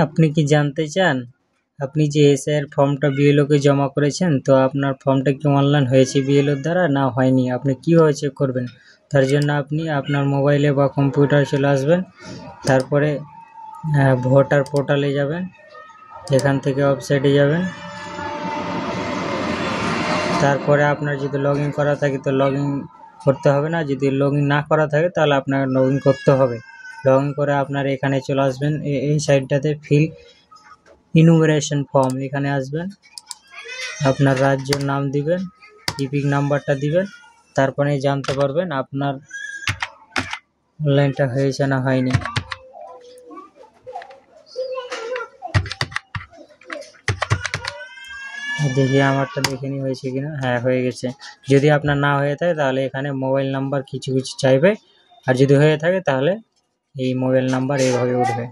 আপনি কি জানতে চান আপনি যে এসআইয়ের ফর্মটা বিএলওকে জমা করেছেন, তো আপনার ফর্মটা কি অনলাইন হয়েছে বিএলওর দ্বারা না হয়নি, আপনি কীভাবে চেক করবেন? তার জন্য আপনি আপনার মোবাইলে বা কম্পিউটারে চলে আসবেন, তারপরে ভোটার পোর্টালে যাবেন, এখান থেকে ওয়েবসাইটে যাবেন, তারপরে আপনার যদি লগ ইন করা থাকে তো লগ ইন করতে হবে না, যদি লগ ইন না করা থাকে তাহলে আপনার লগ ইন করতে হবে। লগ ইন করে আপনার এখানে চলে আসবেন, এই সাইডটাতে ফিল ইনুমারেশন ফর্ম, এখানে আসবেন, আপনার রাজ্যের নাম দিবেন, ইপিক নাম্বারটা দিবেন, তারপরে জানতে পারবেন আপনার অনলাইনটা হয়েছে না হয়নি। দেখি আমারটা দেখে নি হয়েছে কিনা। হ্যাঁ, হয়ে গেছে। যদি আপনার না হয়ে থাকে তাহলে এখানে মোবাইল নাম্বার কিছু কিছু চাইবে, আর যদি হয়ে থাকে তাহলে এই মোবাইল নাম্বার এইভাবে উঠবে।